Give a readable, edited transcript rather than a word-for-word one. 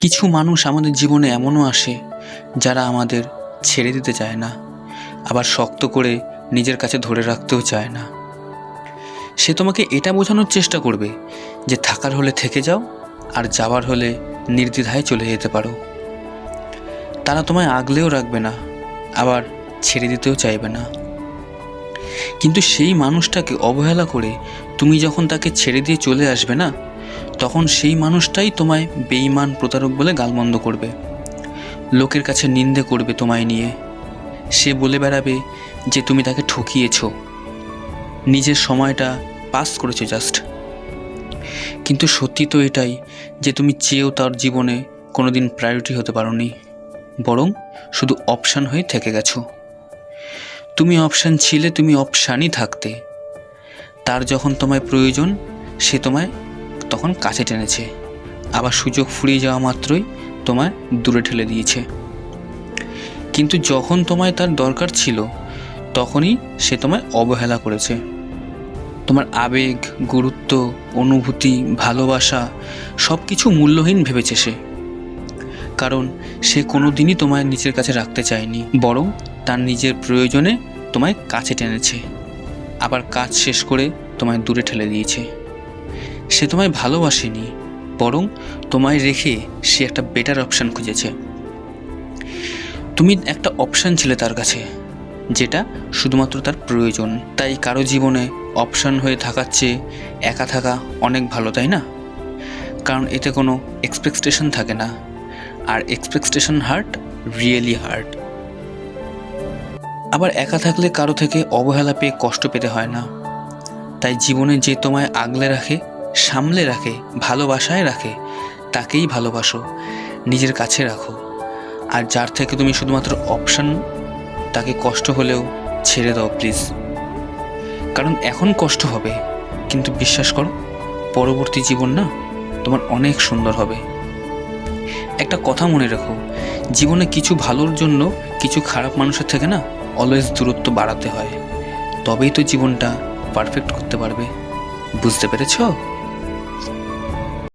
কিছু মানুষ আমাদের জীবনে এমনও আসে যারা আমাদের ছেড়ে দিতে চায় না, আবার শক্ত করে নিজের কাছে ধরে রাখতেও চায় না। সে তোমাকে এটা বোঝানোর চেষ্টা করবে যে থাকার হলে থেকে যাও, আর যাওয়ার হলে নির্দ্বিধায় চলে যেতে পারো। তারা তোমায় আগলেও রাখবে না, আবার ছেড়ে দিতেও চাইবে না। কিন্তু সেই মানুষটাকে অবহেলা করে তুমি যখন তাকে ছেড়ে দিয়ে চলে আসবে না, তখন সেই মানুষটাই তোমায় বেঈমান, প্রতারক বলে গালমন্দ করবে, লোকের কাছে নিন্দে করবে তোমায় নিয়ে। সে বলে বেড়াবে যে তুমি তাকে ঠকিয়েছ, নিজের সময়টা পাস করেছো জাস্ট। কিন্তু সত্যি তো এটাই যে তুমি চেয়েও তার জীবনে কোনোদিন প্রায়োরিটি হতে পারোনি, বরং শুধু অপশান হয়ে থেকে গেছো। তুমি অপশান ছিলে, তুমি অপশানই থাকতে। তার যখন তোমায় প্রয়োজন, সে তোমায় তখন কাছে টেনেছে, আবার সুযোগ ফুরিয়ে যাওয়া মাত্রই তোমায় দূরে ঠেলে দিয়েছে। কিন্তু যখন তোমায় তার দরকার ছিল, তখনই সে তোমায় অবহেলা করেছে। তোমার আবেগ, গুরুত্ব, অনুভূতি, ভালোবাসা সব কিছু মূল্যহীন ভেবেছে সে। কারণ সে কোনো দিনই তোমায় নিজের কাছে রাখতে চায়নি, বরং তার নিজের প্রয়োজনে তোমায় কাছে টেনেছে, আবার কাজ শেষ করে তোমায় দূরে ঠেলে দিয়েছে। সে তোমায় ভালোবাসেনি, বরং তোমায় রেখে সে একটা বেটার অপশান খুঁজেছে। তুমি একটা অপশান ছিলে তার কাছে, যেটা শুধুমাত্র তার প্রয়োজন। তাই কারো জীবনে অপশান হয়ে থাকার চেয়ে একা থাকা অনেক ভালো, তাই না? কারণ এতে কোনো এক্সপেকটেশন থাকে না, আর এক্সপেকটেশন হার্ট, রিয়েলি হার্ট। আবার একা থাকলে কারো থেকে অবহেলা পেয়ে কষ্ট পেতে হয় না। তাই জীবনে যে তোমায় আগলে রাখে, সামলে রাখে, ভালোবাসায় রাখে, তাকেই ভালোবাসো, নিজের কাছে রাখো। আর যার থেকে তুমি শুধুমাত্র অপশান, তাকে কষ্ট হলেও ছেড়ে দাও প্লিজ। কারণ এখন কষ্ট হবে, কিন্তু বিশ্বাস করো, পরবর্তী জীবন না তোমার অনেক সুন্দর হবে। একটা কথা মনে রেখো, জীবনে কিছু ভালোর জন্য কিছু খারাপ মানুষের থেকে না অলওয়েজ দূরত্ব বাড়াতে হয়, তবেই তো জীবনটা পারফেক্ট করতে পারবে। বুঝতে পেরেছো?